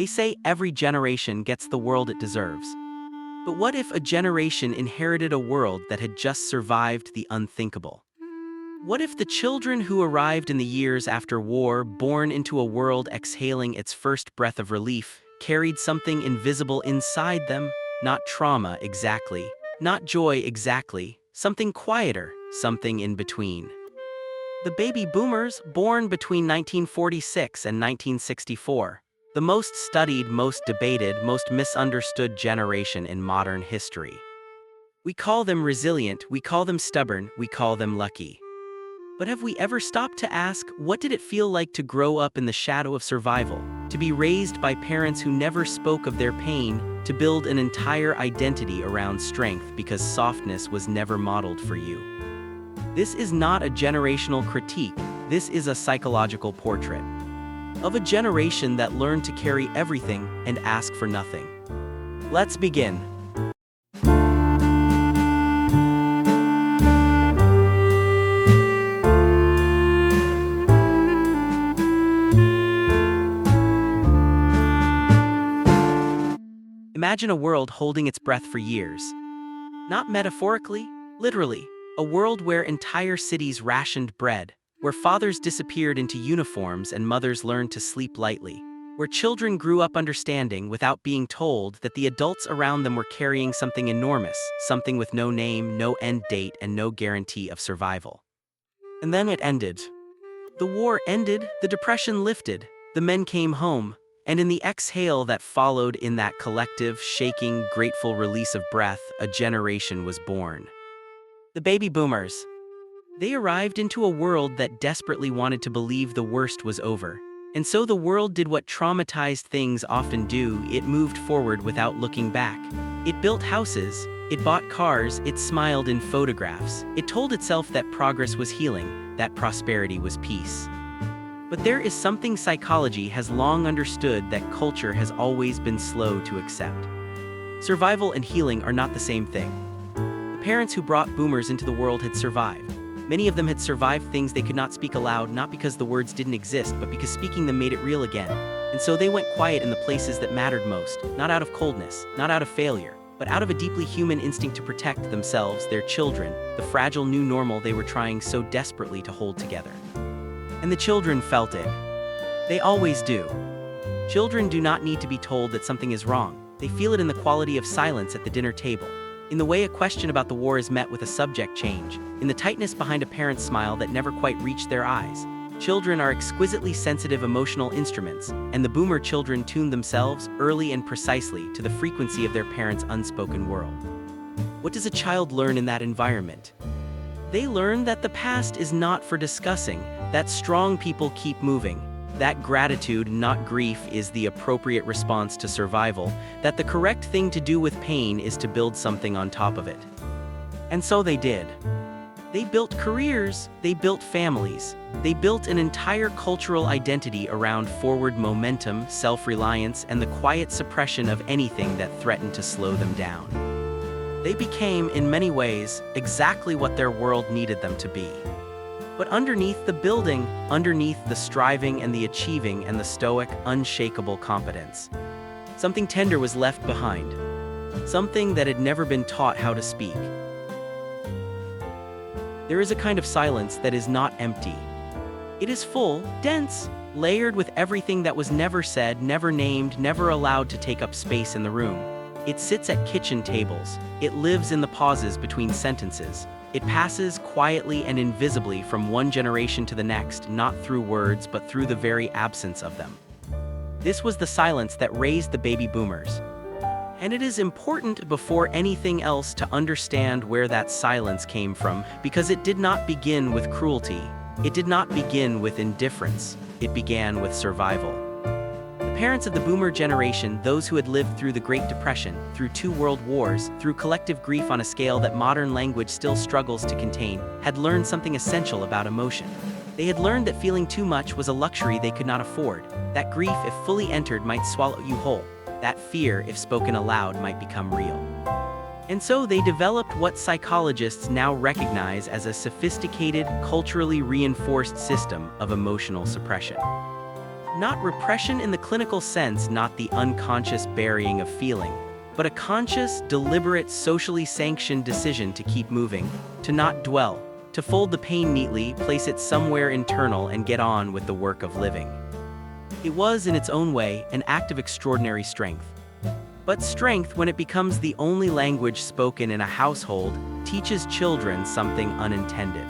They say every generation gets the world it deserves. But what if a generation inherited a world that had just survived the unthinkable? What if the children who arrived in the years after war, born into a world exhaling its first breath of relief, carried something invisible inside them? Not trauma exactly, not joy exactly, something quieter, something in between. The baby boomers, born between 1946 and 1964, the most studied, most debated, most misunderstood generation in modern history. We call them resilient, we call them stubborn, we call them lucky. But have we ever stopped to ask, what did it feel like to grow up in the shadow of survival, to be raised by parents who never spoke of their pain, to build an entire identity around strength because softness was never modeled for you? This is not a generational critique, this is a psychological portrait of a generation that learned to carry everything and ask for nothing. Let's begin. Imagine a world holding its breath for years. Not metaphorically, literally. A world where entire cities rationed bread, where fathers disappeared into uniforms and mothers learned to sleep lightly, where children grew up understanding without being told that the adults around them were carrying something enormous, something with no name, no end date, and no guarantee of survival. And then it ended. The war ended, the depression lifted, the men came home, and in the exhale that followed, in that collective, shaking, grateful release of breath, a generation was born. The baby boomers. They arrived into a world that desperately wanted to believe the worst was over. And so the world did what traumatized things often do: it moved forward without looking back. It built houses, it bought cars, it smiled in photographs. It told itself that progress was healing, that prosperity was peace. But there is something psychology has long understood that culture has always been slow to accept. Survival and healing are not the same thing. The parents who brought boomers into the world had survived. Many of them had survived things they could not speak aloud, not because the words didn't exist, but because speaking them made it real again. And so they went quiet in the places that mattered most, not out of coldness, not out of failure, but out of a deeply human instinct to protect themselves, their children, the fragile new normal they were trying so desperately to hold together. And the children felt it. They always do. Children do not need to be told that something is wrong. They feel it in the quality of silence at the dinner table, in the way a question about the war is met with a subject change, in the tightness behind a parent's smile that never quite reached their eyes. Children are exquisitely sensitive emotional instruments, and the boomer children tuned themselves, early and precisely, to the frequency of their parents' unspoken world. What does a child learn in that environment? They learn that the past is not for discussing, that strong people keep moving, that gratitude, not grief, is the appropriate response to survival, that the correct thing to do with pain is to build something on top of it. And so they did. They built careers, they built families, they built an entire cultural identity around forward momentum, self-reliance, and the quiet suppression of anything that threatened to slow them down. They became, in many ways, exactly what their world needed them to be. But underneath the building, underneath the striving and the achieving and the stoic, unshakable competence, something tender was left behind. Something that had never been taught how to speak. There is a kind of silence that is not empty. It is full, dense, layered with everything that was never said, never named, never allowed to take up space in the room. It sits at kitchen tables. It lives in the pauses between sentences. It passes quietly and invisibly from one generation to the next, not through words, but through the very absence of them. This was the silence that raised the baby boomers. And it is important before anything else to understand where that silence came from, because it did not begin with cruelty. It did not begin with indifference. It began with survival. The parents of the boomer generation, those who had lived through the Great Depression, through 2 world wars, through collective grief on a scale that modern language still struggles to contain, had learned something essential about emotion. They had learned that feeling too much was a luxury they could not afford, that grief, if fully entered, might swallow you whole, that fear, if spoken aloud, might become real. And so they developed what psychologists now recognize as a sophisticated, culturally reinforced system of emotional suppression. Not repression in the clinical sense, not the unconscious burying of feeling, but a conscious, deliberate, socially sanctioned decision to keep moving, to not dwell, to fold the pain neatly, place it somewhere internal, and get on with the work of living. It was, in its own way, an act of extraordinary strength. But strength, when it becomes the only language spoken in a household, teaches children something unintended.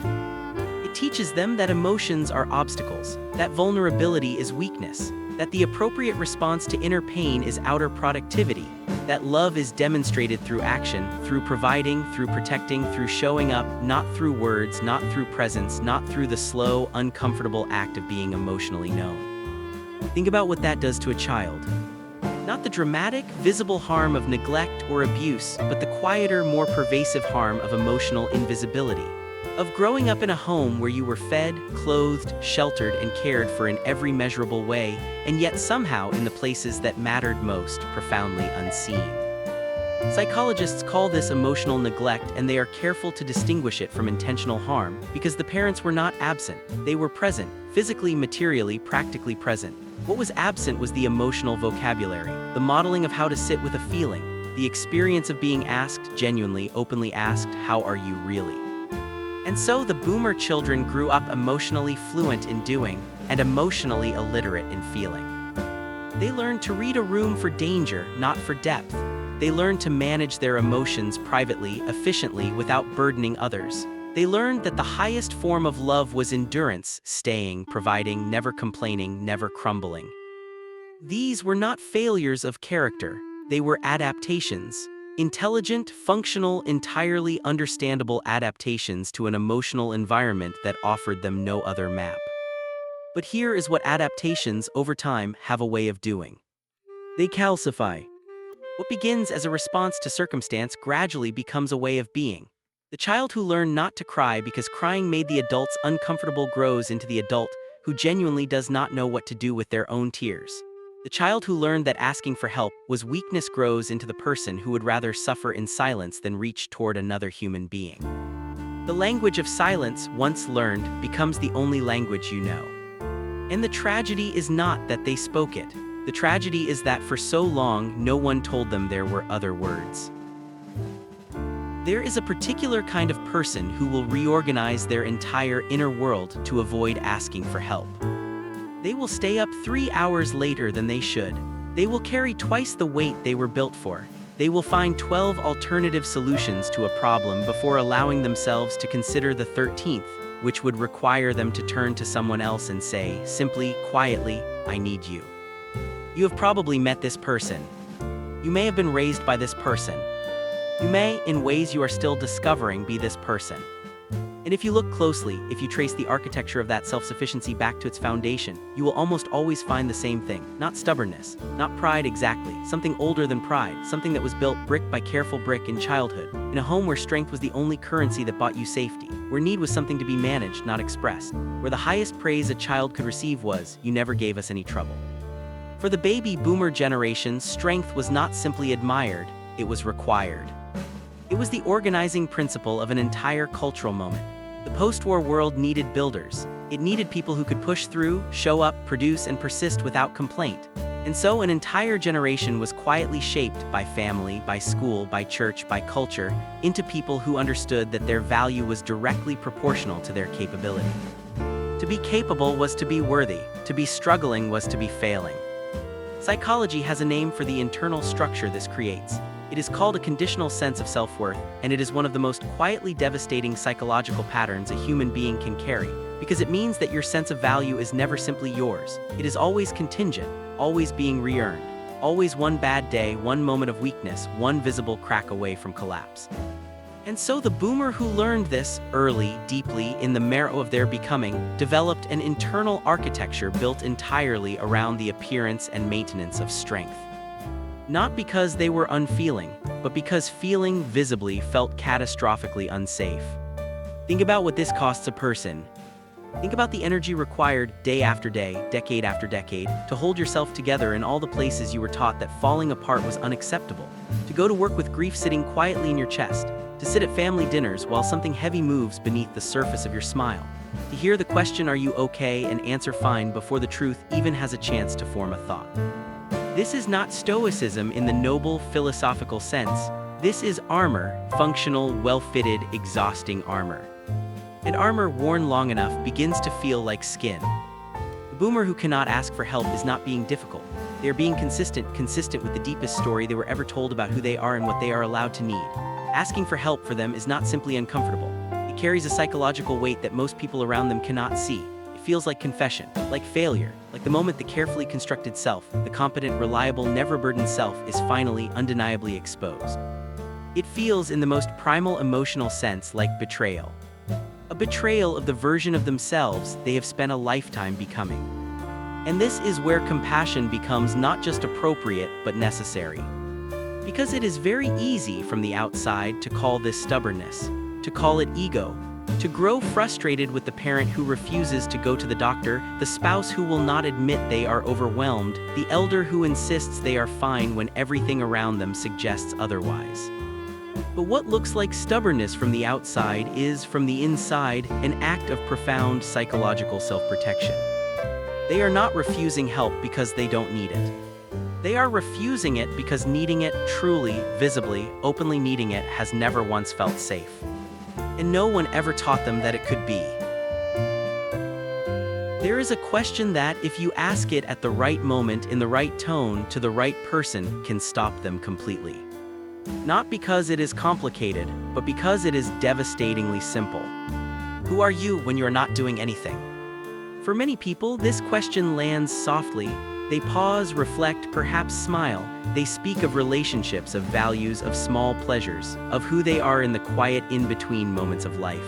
It teaches them that emotions are obstacles, that vulnerability is weakness, that the appropriate response to inner pain is outer productivity, that love is demonstrated through action, through providing, through protecting, through showing up, not through words, not through presence, not through the slow, uncomfortable act of being emotionally known. Think about what that does to a child. Not the dramatic, visible harm of neglect or abuse, but the quieter, more pervasive harm of emotional invisibility. Of growing up in a home where you were fed, clothed, sheltered, and cared for in every measurable way, and yet somehow in the places that mattered most, profoundly unseen. Psychologists call this emotional neglect, and they are careful to distinguish it from intentional harm, because the parents were not absent, they were present, physically, materially, practically present. What was absent was the emotional vocabulary, the modeling of how to sit with a feeling, the experience of being asked, genuinely, openly asked, "How are you really?" And so the boomer children grew up emotionally fluent in doing, and emotionally illiterate in feeling. They learned to read a room for danger, not for depth. They learned to manage their emotions privately, efficiently, without burdening others. They learned that the highest form of love was endurance, staying, providing, never complaining, never crumbling. These were not failures of character, they were adaptations. Intelligent, functional, entirely understandable adaptations to an emotional environment that offered them no other map. But here is what adaptations, over time, have a way of doing. They calcify. What begins as a response to circumstance gradually becomes a way of being. The child who learned not to cry because crying made the adults uncomfortable grows into the adult who genuinely does not know what to do with their own tears. The child who learned that asking for help was weakness grows into the person who would rather suffer in silence than reach toward another human being. The language of silence, once learned, becomes the only language you know. And the tragedy is not that they spoke it. The tragedy is that for so long, no one told them there were other words. There is a particular kind of person who will reorganize their entire inner world to avoid asking for help. They will stay up 3 hours later than they should. They will carry twice the weight they were built for. They will find 12 alternative solutions to a problem before allowing themselves to consider the 13th, which would require them to turn to someone else and say, simply, quietly, "I need you." You have probably met this person. You may have been raised by this person. You may, in ways you are still discovering, be this person. And if you look closely, if you trace the architecture of that self-sufficiency back to its foundation, you will almost always find the same thing. Not stubbornness, not pride exactly, something older than pride, something that was built brick by careful brick in childhood, in a home where strength was the only currency that bought you safety, where need was something to be managed, not expressed, where the highest praise a child could receive was, "You never gave us any trouble." For the baby boomer generation, strength was not simply admired, it was required. It was the organizing principle of an entire cultural moment. The post-war world needed builders. It needed people who could push through, show up, produce, and persist without complaint. And so an entire generation was quietly shaped by family, by school, by church, by culture, into people who understood that their value was directly proportional to their capability. To be capable was to be worthy. To be struggling was to be failing. Psychology has a name for the internal structure this creates. It is called a conditional sense of self-worth, and it is one of the most quietly devastating psychological patterns a human being can carry, because it means that your sense of value is never simply yours. It is always contingent, always being re-earned, always one bad day, one moment of weakness, one visible crack away from collapse. And so the boomer who learned this early, deeply, in the marrow of their becoming, developed an internal architecture built entirely around the appearance and maintenance of strength. Not because they were unfeeling, but because feeling visibly felt catastrophically unsafe. Think about what this costs a person. Think about the energy required day after day, decade after decade, to hold yourself together in all the places you were taught that falling apart was unacceptable. To go to work with grief sitting quietly in your chest. To sit at family dinners while something heavy moves beneath the surface of your smile. To hear the question, "Are you okay?" and answer "Fine" before the truth even has a chance to form a thought. This is not stoicism in the noble philosophical sense. This is armor, functional, well-fitted, exhausting armor. And armor worn long enough begins to feel like skin. The boomer who cannot ask for help is not being difficult. They are being consistent with the deepest story they were ever told about who they are and what they are allowed to need. Asking for help for them is not simply uncomfortable. It carries a psychological weight that most people around them cannot see. It feels like confession, like failure, like the moment the carefully constructed self, the competent, reliable, never-burdened self, is finally, undeniably exposed. It feels, in the most primal emotional sense, like betrayal. A betrayal of the version of themselves they have spent a lifetime becoming. And this is where compassion becomes not just appropriate, but necessary. Because it is very easy from the outside to call this stubbornness, to call it ego, to grow frustrated with the parent who refuses to go to the doctor, the spouse who will not admit they are overwhelmed, the elder who insists they are fine when everything around them suggests otherwise. But what looks like stubbornness from the outside is, from the inside, an act of profound psychological self-protection. They are not refusing help because they don't need it. They are refusing it because needing it, truly, visibly, openly needing it, has never once felt safe. And no one ever taught them that it could be. There is a question that, if you ask it at the right moment, in the right tone, to the right person, can stop them completely. Not because it is complicated, but because it is devastatingly simple. Who are you when you are not doing anything? For many people, this question lands softly. They pause, reflect, perhaps smile. They speak of relationships, of values, of small pleasures, of who they are in the quiet in-between moments of life.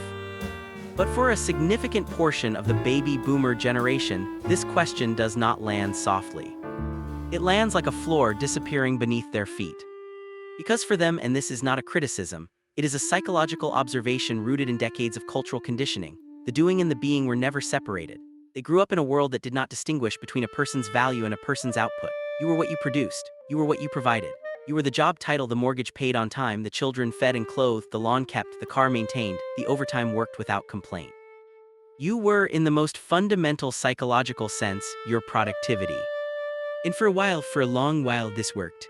But for a significant portion of the baby boomer generation, this question does not land softly. It lands like a floor disappearing beneath their feet. Because for them, and this is not a criticism, it is a psychological observation rooted in decades of cultural conditioning, the doing and the being were never separated. They grew up in a world that did not distinguish between a person's value and a person's output. You were what you produced. You were what you provided. You were the job title, the mortgage paid on time, the children fed and clothed, the lawn kept, the car maintained, the overtime worked without complaint. You were, in the most fundamental psychological sense, your productivity. And for a long while, this worked.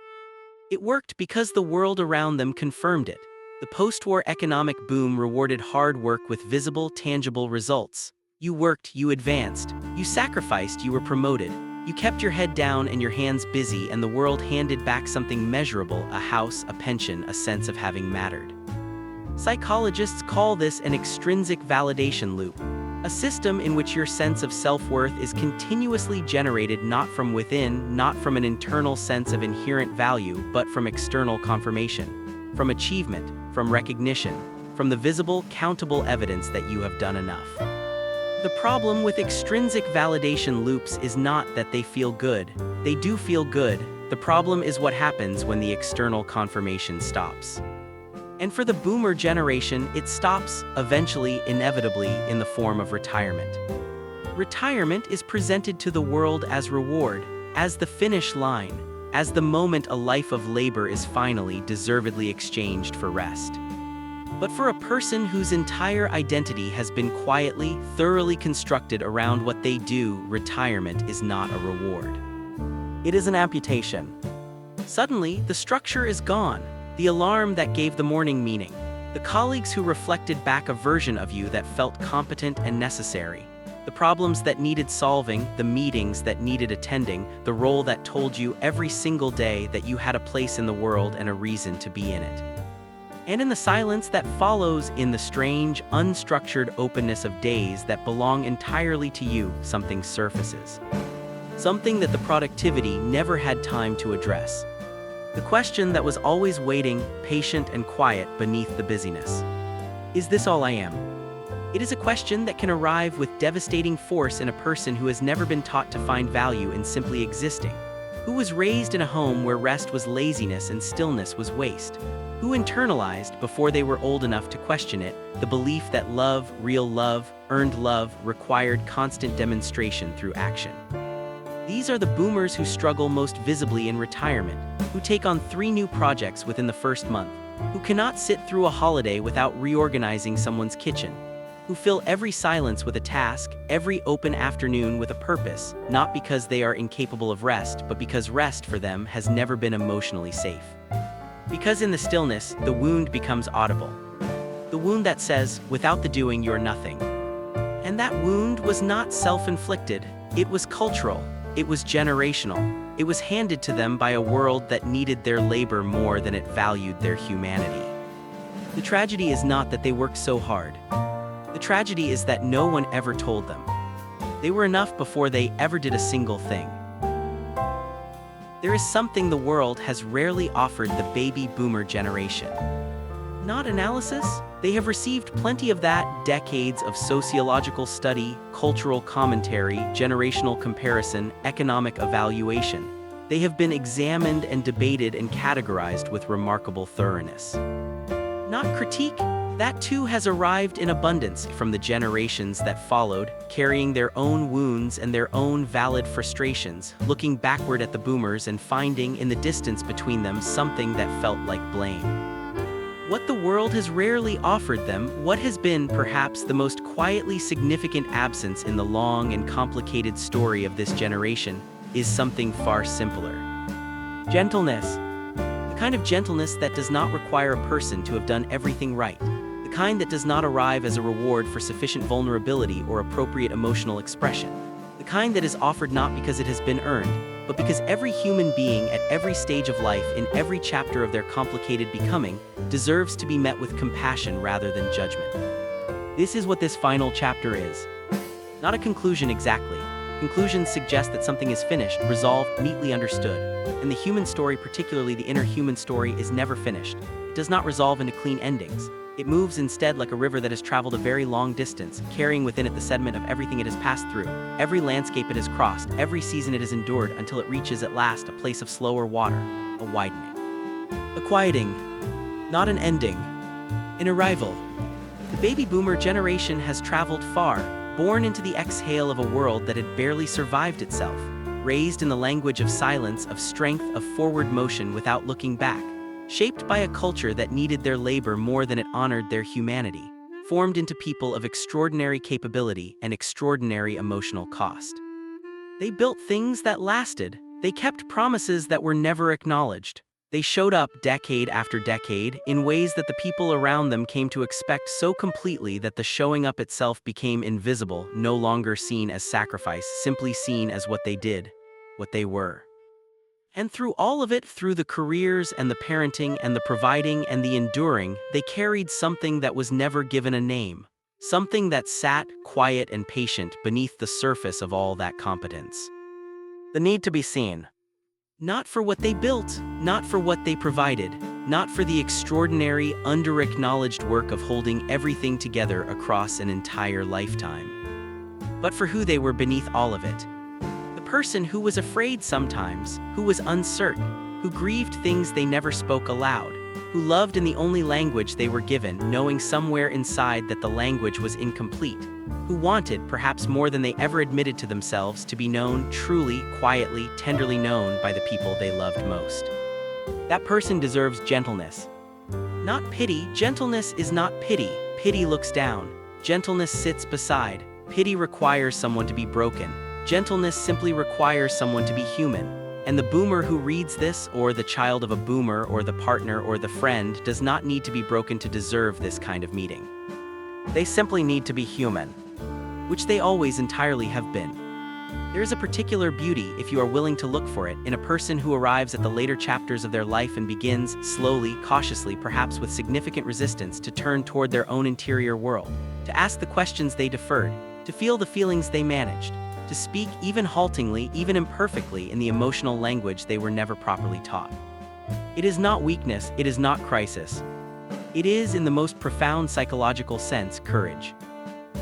It worked because the world around them confirmed it. The post-war economic boom rewarded hard work with visible, tangible results. You worked, you advanced, you sacrificed, you were promoted. You kept your head down and your hands busy, and the world handed back something measurable: a house, a pension, a sense of having mattered. Psychologists call this an extrinsic validation loop, a system in which your sense of self-worth is continuously generated not from within, not from an internal sense of inherent value, but from external confirmation, from achievement, from recognition, from the visible, countable evidence that you have done enough. The problem with extrinsic validation loops is not that they feel good. They do feel good. The problem is what happens when the external confirmation stops. And for the boomer generation, it stops, eventually, inevitably, in the form of retirement. Retirement is presented to the world as reward, as the finish line, as the moment a life of labor is finally, deservedly exchanged for rest. But for a person whose entire identity has been quietly, thoroughly constructed around what they do, retirement is not a reward. It is an amputation. Suddenly, the structure is gone, the alarm that gave the morning meaning, the colleagues who reflected back a version of you that felt competent and necessary, the problems that needed solving, the meetings that needed attending, the role that told you every single day that you had a place in the world and a reason to be in it. And in the silence that follows, in the strange, unstructured openness of days that belong entirely to you, something surfaces. Something that the productivity never had time to address. The question that was always waiting, patient and quiet beneath the busyness. Is this all I am? It is a question that can arrive with devastating force in a person who has never been taught to find value in simply existing, who was raised in a home where rest was laziness and stillness was waste, who internalized, before they were old enough to question it, the belief that love, real love, earned love, required constant demonstration through action. These are the boomers who struggle most visibly in retirement, who take on 3 new projects within the first month, who cannot sit through a holiday without reorganizing someone's kitchen, who fill every silence with a task, every open afternoon with a purpose, not because they are incapable of rest, but because rest for them has never been emotionally safe. Because in the stillness, the wound becomes audible. The wound that says, without the doing, you're nothing. And that wound was not self-inflicted, it was cultural, it was generational, it was handed to them by a world that needed their labor more than it valued their humanity. The tragedy is not that they worked so hard. The tragedy is that no one ever told them. They were enough before they ever did a single thing. There is something the world has rarely offered the baby boomer generation. Not analysis. They have received plenty of that, decades of sociological study, cultural commentary, generational comparison, economic evaluation. They have been examined and debated and categorized with remarkable thoroughness. Not critique. That too has arrived in abundance from the generations that followed, carrying their own wounds and their own valid frustrations, looking backward at the boomers and finding in the distance between them something that felt like blame. What the world has rarely offered them, what has been perhaps the most quietly significant absence in the long and complicated story of this generation, is something far simpler. Gentleness. The kind of gentleness that does not require a person to have done everything right. The kind that does not arrive as a reward for sufficient vulnerability or appropriate emotional expression. The kind that is offered not because it has been earned, but because every human being at every stage of life in every chapter of their complicated becoming deserves to be met with compassion rather than judgment. This is what this final chapter is. Not a conclusion exactly. Conclusions suggest that something is finished, resolved, neatly understood. And the human story, particularly the inner human story, is never finished. It does not resolve into clean endings. It moves instead like a river that has traveled a very long distance, carrying within it the sediment of everything it has passed through, every landscape it has crossed, every season it has endured, until it reaches at last a place of slower water, a widening. A quieting, not an ending. An arrival. The baby boomer generation has traveled far, born into the exhale of a world that had barely survived itself, raised in the language of silence, of strength, of forward motion without looking back. Shaped by a culture that needed their labor more than it honored their humanity, formed into people of extraordinary capability and extraordinary emotional cost. They built things that lasted. They kept promises that were never acknowledged. They showed up decade after decade in ways that the people around them came to expect so completely that the showing up itself became invisible, no longer seen as sacrifice, simply seen as what they did, what they were. And through all of it, through the careers and the parenting and the providing and the enduring, they carried something that was never given a name. Something that sat, quiet and patient, beneath the surface of all that competence. The need to be seen. Not for what they built, not for what they provided, not for the extraordinary, under-acknowledged work of holding everything together across an entire lifetime. But for who they were beneath all of it. Person who was afraid sometimes, who was uncertain, who grieved things they never spoke aloud, who loved in the only language they were given, knowing somewhere inside that the language was incomplete, who wanted, perhaps more than they ever admitted to themselves, to be known, truly, quietly, tenderly known by the people they loved most. That person deserves gentleness. Not pity. Gentleness is not pity. Pity looks down. Gentleness sits beside. Pity requires someone to be broken. Gentleness simply requires someone to be human. And the boomer who reads this, or the child of a boomer, or the partner, or the friend, does not need to be broken to deserve this kind of meeting. They simply need to be human, which they always entirely have been. There is a particular beauty, if you are willing to look for it, in a person who arrives at the later chapters of their life and begins, slowly, cautiously, perhaps with significant resistance, to turn toward their own interior world, to ask the questions they deferred, to feel the feelings they managed, to speak even haltingly, even imperfectly in the emotional language they were never properly taught. It is not weakness, it is not crisis. It is, in the most profound psychological sense, courage.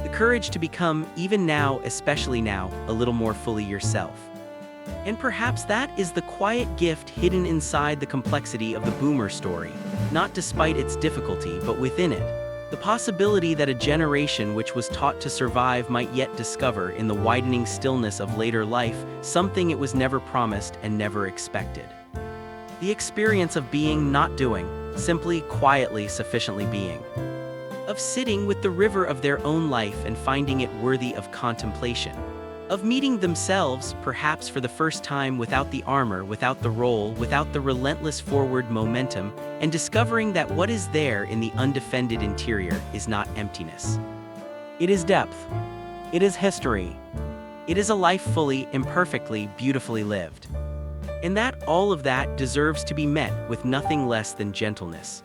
The courage to become, even now, especially now, a little more fully yourself. And perhaps that is the quiet gift hidden inside the complexity of the boomer story, not despite its difficulty, but within it. The possibility that a generation which was taught to survive might yet discover in the widening stillness of later life something it was never promised and never expected. The experience of being, not doing, simply, quietly, sufficiently being. of sitting with the river of their own life and finding it worthy of contemplation, of meeting themselves, perhaps for the first time, without the armor, without the role, without the relentless forward momentum, and discovering that what is there in the undefended interior is not emptiness. It is depth. It is history. It is a life fully, imperfectly, beautifully lived. And that all of that deserves to be met with nothing less than gentleness.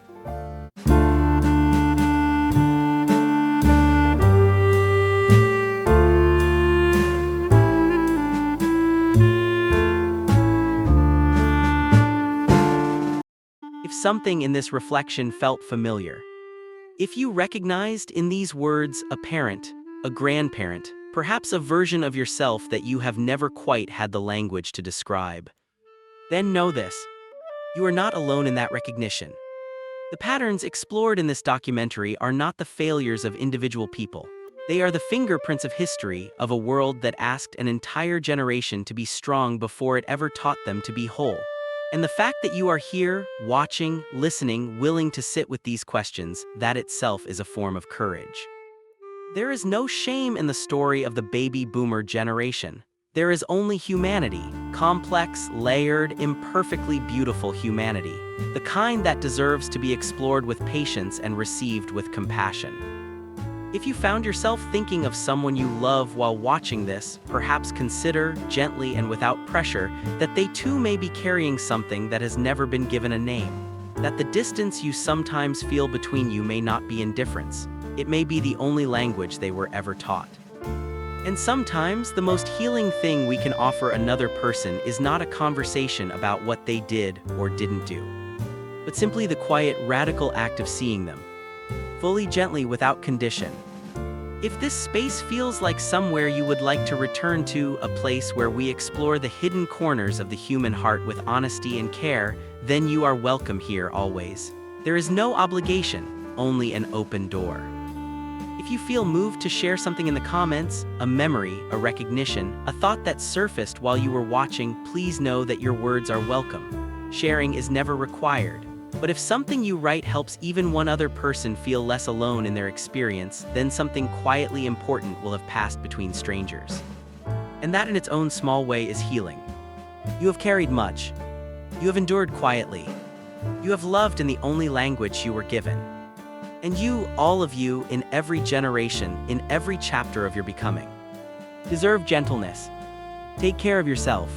If something in this reflection felt familiar, if you recognized in these words a parent, a grandparent, perhaps a version of yourself that you have never quite had the language to describe, then know this: you are not alone in that recognition. The patterns explored in this documentary are not the failures of individual people. They are the fingerprints of history, of a world that asked an entire generation to be strong before it ever taught them to be whole. And the fact that you are here, watching, listening, willing to sit with these questions, that itself is a form of courage. There is no shame in the story of the baby boomer generation. There is only humanity, complex, layered, imperfectly beautiful humanity, the kind that deserves to be explored with patience and received with compassion. If you found yourself thinking of someone you love while watching this, perhaps consider, gently and without pressure, that they too may be carrying something that has never been given a name. That the distance you sometimes feel between you may not be indifference. It may be the only language they were ever taught. And sometimes the most healing thing we can offer another person is not a conversation about what they did or didn't do, but simply the quiet, radical act of seeing them, fully, gently, without condition. If this space feels like somewhere you would like to return to, a place where we explore the hidden corners of the human heart with honesty and care, then you are welcome here always. There is no obligation, only an open door. If you feel moved to share something in the comments, a memory, a recognition, a thought that surfaced while you were watching, please know that your words are welcome. Sharing is never required. But if something you write helps even one other person feel less alone in their experience, then something quietly important will have passed between strangers. And that in its own small way is healing. You have carried much. You have endured quietly. You have loved in the only language you were given. And you, all of you, in every generation, in every chapter of your becoming, deserve gentleness. Take care of yourself.